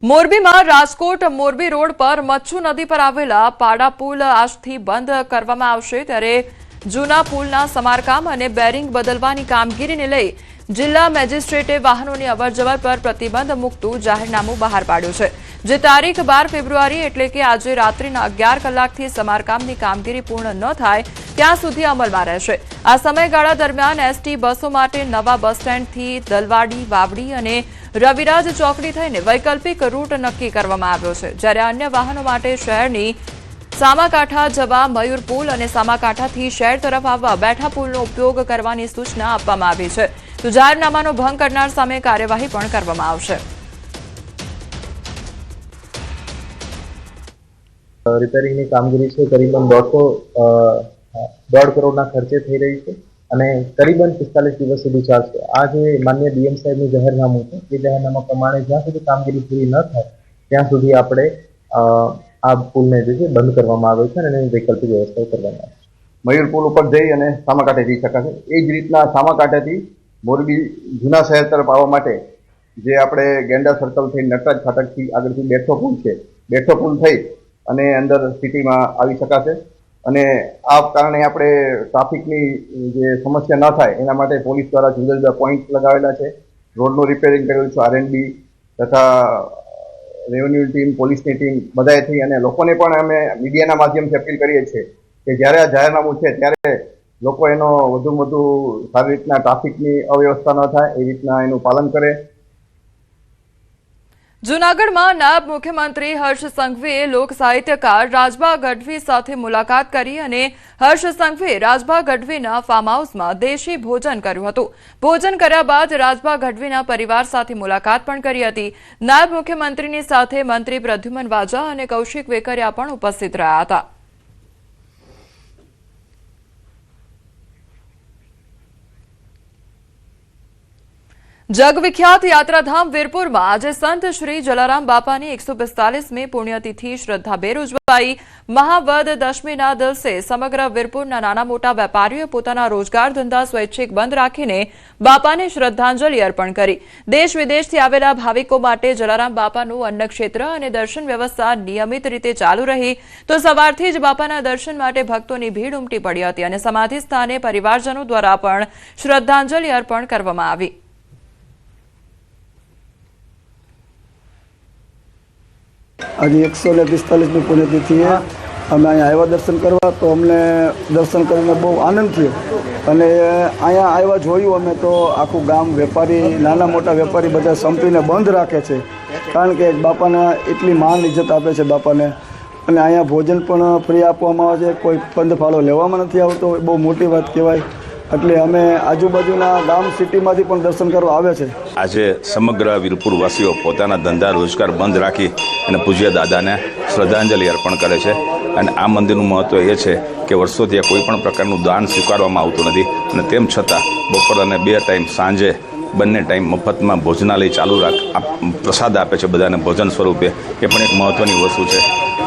મોરબીમાં રાજકોટ મોરબી રોડ પર મચ્છુ નદી પર આવેલા પાડા પુલ આજથી બંધ કરવામાં આવશે ત્યારે જૂના પુલના સમારકામ અને બેરિંગ બદલવાની કામગીરીને લઈ જિલ્લા મેજિસ્ટ્રેટે વાહનોની અવરજવર પર પ્રતિબંધ મૂકતું જાહેરનામું બહાર પાડ્યું છે જે તારીખ 12 ફેબ્રુઆરી એટલે કે આજે રાત્રિના 11 કલાકથી સમારકામની કામગીરી પૂર્ણ ન થાય ત્યાં સુધી અમલમાં રહેશે આ સમયગાળા દરમિયાન એસટી બસો માટે નવા બસ સ્ટેન્ડથી દલવાડી વાવડી અને રવિરાજ ચોકડી થઈને વૈકલ્પિક રૂટ નક્કી કરવામાં આવ્યો છે જ્યારે અન્ય વાહનો માટે શહેરની સામાકાંઠા જવા મયુર પુલ અને સામાકાંઠાથી શહેર તરફ આવવા બેઠા પુલનો ઉપયોગ કરવાની સૂચના આપવામાં આવી છે તો જાહેરનામાનો ભંગ કરનાર સામે કાર્યવાહી પણ કરવામાં આવશે રિપેરિંગની કામગીરી છે કરીબન 1.5 કરોડના ખર્ચે થઈ રહી છે અને કરીબન 45 દિવસ સુધી ચાલશે આ જે માનનીય ડીએમ સાહેબનું જાહેરનામું છે એ જાહેરનામા પ્રમાણે જ્યાં સુધી કામગીરી પૂરી ન થાય ત્યાં સુધી આપણે આ પુલને જે છે બંધ કરવામાં આવે છે અને એની વૈકલ્પિક વ્યવસ્થા કરવામાં આવે છે મયુર પુલ ઉપર જઈ અને સામાકાંઠે જઈ શકાશે એ જ રીતના સામાકાંઠેથી મોરબી જૂના શહેર તરફ આવવા માટે જે આપણે ગેંડા સર્કલથી નટરાજ ફાટકથી આગળથી બેઠો પુલ છે બેઠો પુલ થઈ અને અંદર સિટીમાં આવી શકાશે અને આ કારણે આપણે ટ્રાફિકની જે સમસ્યા ન થાય એના માટે પોલીસ દ્વારા જુદા જુદા પોઈન્ટ લગાવેલા છે રોડનું રિપેરિંગ કરેલું છે આરએનબી તથા રેવન્યુ ટીમ પોલીસની ટીમ બધાએથી અને લોકોને પણ અમે મીડિયાના માધ્યમથી અપીલ કરીએ છીએ કે જ્યારે આ જાહેરનામું છે ત્યારે લોકો એનો વધુમાં વધુ સારી રીતના ટ્રાફિકની અવ્યવસ્થા ન થાય એ રીતના એનું પાલન કરે જૂનાગઢમાં નાયબ મુખ્યમંત્રી હર્ષ સંઘવીએ લોક સાહિત્યકાર રાજભા ગઢવી સાથે મુલાકાત કરી અને હર્ષ સંઘવીએ રાજભા ગઢવીના ફાર્મ હાઉસમાં દેશી ભોજન કર્યું હતું ભોજન કર્યા બાદ રાજભા ગઢવીના પરિવાર સાથે મુલાકાત પણ કરી હતી નાયબ મુખ્યમંત્રીની સાથે મંત્રી પ્રદ્યુમન વાજા અને કૌશિક વેકરિયા પણ ઉપસ્થિત રહ્યા હતા જગવિખ્યાત યાત્રાધામ વીરપુરમાં આજે સંત શ્રી જલારામ બાપાની 145મી પુણ્યતિથિ શ્રદ્ધાભેર ઉજવાઈ મહાવદ દશમીના દિવસે સમગ્ર વીરપુરના નાના મોટા વેપારીઓએ પોતાના રોજગાર ધંધા સ્વૈચ્છિક બંધ રાખીને બાપાને શ્રદ્ધાંજલિ અર્પણ કરી દેશ વિદેશથી આવેલા ભાવિકો માટે જલારામ બાપાનું અન્નક્ષેત્ર અને દર્શન વ્યવસ્થા નિયમિત રીતે ચાલુ રહી તો સવારથી જ બાપાના દર્શન માટે ભક્તોની ભીડ ઉમટી પડી હતી અને સમાધિ સ્થાને પરિવારજનો દ્વારા પણ શ્રદ્ધાંજલિ અર્પણ કરવામાં આવી आज 145મી પુણ્યતિથિએ અમે અહીંયા આવ્યા દર્શન કરવા તો અમને દર્શન કરીને બહુ આનંદ થયો અને અહીંયા આવ્યા જોયું અમે તો આખું ગામ વેપારી નાના મોટા વેપારી બધા સંપીને બંધ રાખે છે કારણ કે બાપાને એટલી માન ઇજ્જત આપે છે બાપાને અને અહીંયા ભોજન પણ ફ્રી આપવામાં આવે છે કોઈ ફંડ ફાળો લેવામાં નથી આવતો બહુ મોટી વાત કહેવાય એટલે અમે આજુબાજુના ગામ સિટીમાંથી પણ દર્શન કરવા આવે છે આજે સમગ્ર વીરપુર વાસીઓ પોતાના ધંધા રોજગાર બંધ રાખી અને પૂજ્ય દાદાને શ્રદ્ધાંજલિ અર્પણ કરે છે અને આ મંદિરનું મહત્ત્વ એ છે કે વર્ષોથી કોઈ પણ પ્રકારનું દાન સ્વીકારવામાં આવતું નથી અને તેમ છતાં બપોર અને 2 ટાઈમ સાંજે બંને ટાઈમ મફતમાં ભોજનાલય ચાલુ પ્રસાદ આપે છે બધાને ભોજન સ્વરૂપે એ પણ એક મહત્ત્વની વસ્તુ છે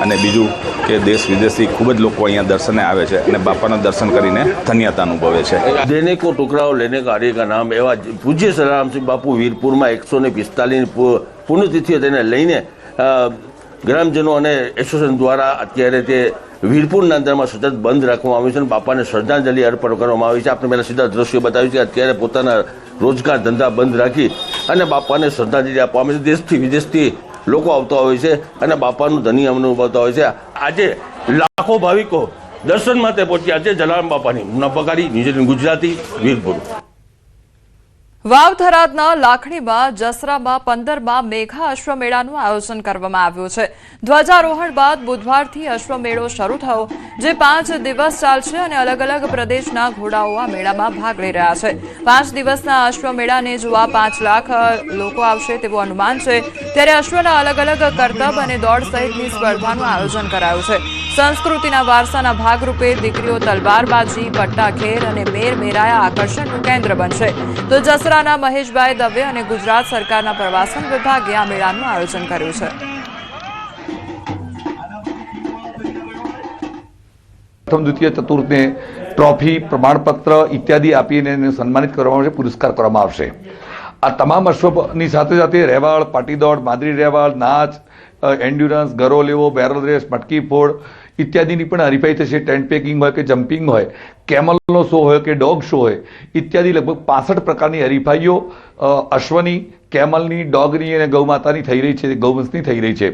અને બીજું કે દેશ વિદેશથી ખૂબ જ લોકો અહીંયા દર્શને આવે છે અને બાપાના દર્શન કરીને ધન્યતા અનુભવે છે દેને કો ટુકડાઓ લેને કા હરે કા નામ એવા પૂજ્ય સલારામસિંહ બાપુ વીરપુરમાં 145 પુણ્યતિથિઓ તેને લઈને ગ્રામજનો અને એસોસિએશન દ્વારા અત્યારે તે વીરપુરના અંદરમાં સતત બંધ રાખવામાં આવ્યું છે અને બાપાને શ્રદ્ધાંજલિ અર્પણ કરવામાં આવી છે આપણે પહેલાં સીધા દ્રશ્યો બતાવ્યું છે અત્યારે પોતાના રોજગાર ધંધા બંધ રાખી અને બાપાને શ્રદ્ધાંજલિ આપવામાં આવે છે દેશથી વિદેશથી લોકો આવતા હોય છે અને બાપાનું ધની અનુભવતા હોય છે આજે લાખો ભાવિકો દર્શન માટે પહોંચ્યા છે જલારામ બાપાની મુનાફાકારી ન્યૂઝીલેન્ડ ગુજરાતી વીરપુર વાવ થરાદના લાખણીમાં જસરામાં 15માં મેઘા અશ્વમેળાનું આયોજન કરવામાં આવ્યું છે ધ્વજારોહણ બાદ બુધવારથી અશ્વમેળો શરૂ થયો જે 5 દિવસ ચાલશે અને અલગ અલગ પ્રદેશના ઘોડાઓ આ મેળામાં ભાગ લઈ રહ્યા છે 5 દિવસના અશ્વમેળાને જોવા 5 લાખ લોકો આવશે તેવું અનુમાન છે ત્યારે અશ્વના અલગ અલગ કરતબ અને દોડ સહિતની સ્પર્ધાનું આયોજન કરાયું છે સંસ્કૃતિના વારસાના ભાગરૂપે દીકરીઓ તલવારબાજી પટ્ટાખેર અને મેરમેરાયા આકર્ષણનું કેન્દ્ર બનશે તો જસરાના મહેશભાઈ દવે અને ગુજરાત સરકારના પ્રવાસન વિભાગે આ મેળાનું આયોજન કર્યું છે પ્રથમ દ્વિતીય ચતુર્થને ટ્રોફી પ્રમાણપત્ર ઇત્યાદિ આપીને સન્માનિત કરવામાં આવશે પુરસ્કાર કરવામાં આવશે આ તમામ અશ્વની સાથે સાથે રેવાળ, પાટીદોડ, માદરી રેવાળ, નાચ, એન્ડ્યુરન્સ, ગરો લેવો, બેરલ રેસ, મટકી ફોડ ઇત્યાદિની પણ હરીફાઈ થશે. ટેન્ટ પેકિંગ હોય કે જમ્પિંગ હોય, કેમલનો શો હોય કે ડોગ શો હોય ઇત્યાદિ લગભગ 65 પ્રકારની હરીફાઈઓ અશ્વની, કેમલની, ડોગની અને ગૌમાતાની થઈ રહી છે, ગૌવંશની થઈ રહી છે.